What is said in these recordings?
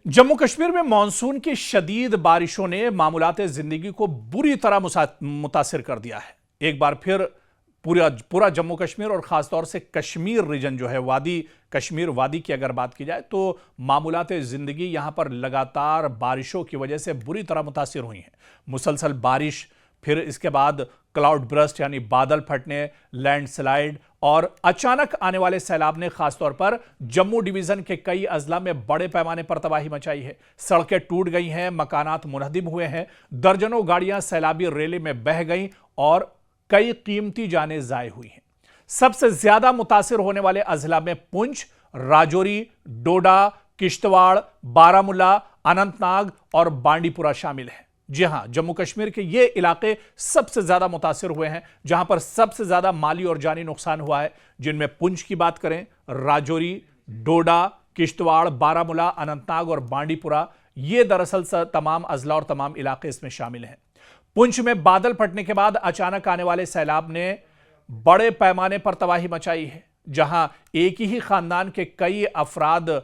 जम्मू कश्मीर में मानसून की शदीद बारिशों ने मामूलाते जिंदगी को बुरी तरह मुतासिर कर दिया है। एक बार फिर पूरा जम्मू कश्मीर और खासतौर से कश्मीर रीजन जो है वादी कश्मीर वादी की अगर बात की जाए तो मामूलाते जिंदगी यहां पर लगातार बारिशों की वजह से बुरी तरह मुतासिर हुई है। मुसलसल बारिश, फिर इसके बाद क्लाउड ब्रस्ट यानी बादल फटने, लैंडस्लाइड और अचानक आने वाले सैलाब ने खासतौर पर जम्मू डिवीजन के कई अजला में बड़े पैमाने पर तबाही मचाई है। सड़कें टूट गई हैं, मकानात मुनहदिम हुए हैं, दर्जनों गाड़ियां सैलाबी रेले में बह गईं और कई कीमती जानें जाय हुई हैं। सबसे ज्यादा मुतासिर होने वाले अजला में पुंछ, राजौरी, डोडा, किश्तवाड़, बारामुल्ला, अनंतनाग और बांडीपुरा शामिल हैं। जी हां, जम्मू कश्मीर के ये इलाके सबसे ज्यादा मुतासिर हुए हैं, जहां पर सबसे ज्यादा माली और जानी नुकसान हुआ है। जिनमें पुंछ की बात करें, राजौरी, डोडा, किश्तवाड़, बारामुल्ला, अनंतनाग और बांडीपुरा, ये दरअसल तमाम अजला और तमाम इलाके इसमें शामिल हैं। पुंछ में बादल फटने के बाद अचानक आने वाले सैलाब ने बड़े पैमाने पर तबाही मचाई है, जहां एक ही खानदान के कई अफराद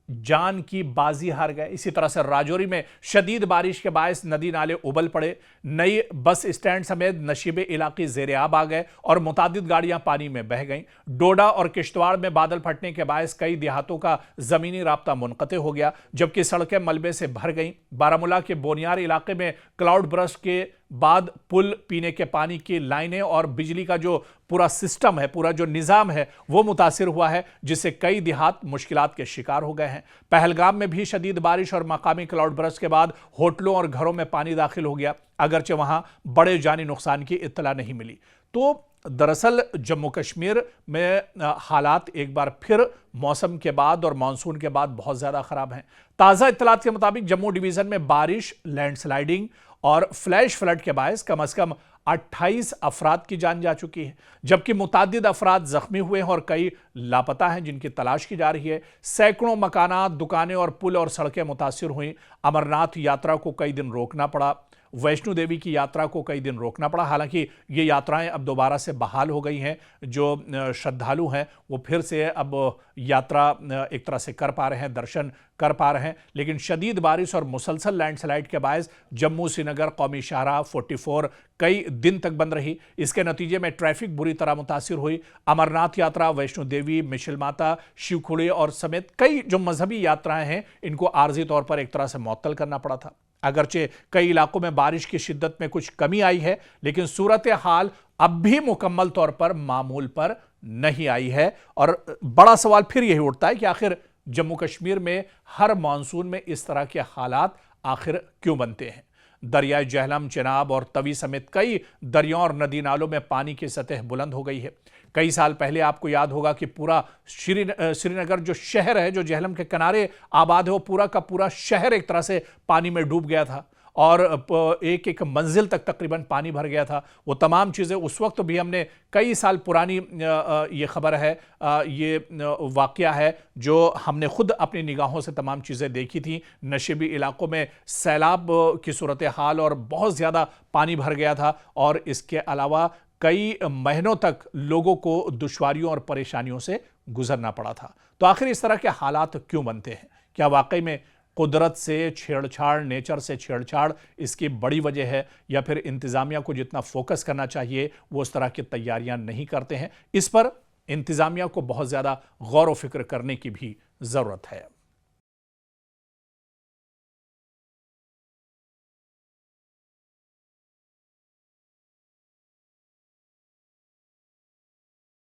जान की बाजी हार गए। इसी तरह से राजौरी में शदीद बारिश के बायस नदी नाले उबल पड़े, नई बस स्टैंड समेत नशीबे इलाके ज़ेर-ए-आब आ गए और मुतादिद गाड़ियां पानी में बह गईं। डोडा और किश्तवाड़ में बादल फटने के बायस कई देहातों का जमीनी राब्ता मुनक़ते हो गया, जबकि सड़कें मलबे से भर गईं। बारामुल्ला के बोनियार इलाके में क्लाउड बर्स्ट के बाद पुल, पीने के पानी की लाइनें और बिजली का जो पूरा सिस्टम है, पूरा जो निज़ाम है वो मुतासिर हुआ है, जिससे कई देहात मुश्किलात के शिकार हो गए हैं। पहलगाम में भी शदीद बारिश और मकामी क्लाउड बर्स्ट के बाद होटलों और घरों में पानी दाखिल हो गया, अगरचे वहां बड़े जानी नुकसान की इत्तला नहीं मिली। तो दरअसल जम्मू कश्मीर में हालात एक बार फिर मौसम के बाद और मानसून के बाद बहुत ज़्यादा ख़राब हैं। ताज़ा इत्तलात के मुताबिक जम्मू डिवीज़न में बारिश, लैंडस्लाइडिंग और फ्लैश फ्लड के बायस कम से कम 28 अफराद की जान जा चुकी है, जबकि मुतादिद अफराद जख्मी हुए हैं और कई लापता हैं जिनकी तलाश की जा रही है। सैकड़ों मकानात, दुकानें और पुल और सड़कें मुतासिर हुई। अमरनाथ यात्रा को कई दिन रोकना पड़ा, वैष्णो देवी की यात्रा को कई दिन रोकना पड़ा। हालांकि ये यात्राएं अब दोबारा से बहाल हो गई हैं। जो श्रद्धालु हैं वो फिर से अब यात्रा एक तरह से कर पा रहे हैं, दर्शन कर पा रहे हैं। लेकिन शदीद बारिश और मुसलसल लैंडस्लाइड के बायस जम्मू श्रीनगर कौमी शाहराह 44 कई दिन तक बंद रही। इसके नतीजे में ट्रैफिक बुरी तरह मुतासिर हुई। अमरनाथ यात्रा, वैष्णो देवी, मिशिल माता, शिवखुड़ी और समेत कई जो मजहबी यात्राएं हैं इनको आर्जी तौर पर एक तरह से मुअत्तल करना पड़ा था। अगरचे कई इलाकों में बारिश की शिद्दत में कुछ कमी आई है, लेकिन सूरत हाल अब भी मुकम्मल तौर पर मामूल पर नहीं आई है। और बड़ा सवाल फिर यही उठता है कि आखिर जम्मू कश्मीर में हर मानसून में इस तरह के हालात आखिर क्यों बनते हैं। दरियाए जहलम, चेनाब और तवी समेत कई दरियाओं और नदी नालों में पानी की सतह बुलंद हो गई है। कई साल पहले आपको याद होगा कि पूरा श्रीनगर जो शहर है, जो जहलम के किनारे आबाद है, वो पूरा का पूरा शहर एक तरह से पानी में डूब गया था और एक एक मंजिल तक तकरीबन पानी भर गया था। वो तमाम चीज़ें उस वक्त भी हमने कई साल पुरानी ये खबर है, ये वाक़या है जो हमने खुद अपनी निगाहों से तमाम चीज़ें देखी थी। नशीबी इलाकों में सैलाब की सूरत हाल और बहुत ज़्यादा पानी भर गया था और इसके अलावा कई महीनों तक लोगों को दुश्वारियों और परेशानियों से गुजरना पड़ा था। तो आखिर इस तरह के हालात क्यों बनते हैं? क्या वाकई में कुदरत से छेड़छाड़, नेचर से छेड़छाड़ इसकी बड़ी वजह है, या फिर इंतज़ामिया को जितना फोकस करना चाहिए वो उस तरह की तैयारियां नहीं करते हैं? इस पर इंतज़ामिया को बहुत ज़्यादा गौर व फिक्र करने की भी ज़रूरत है।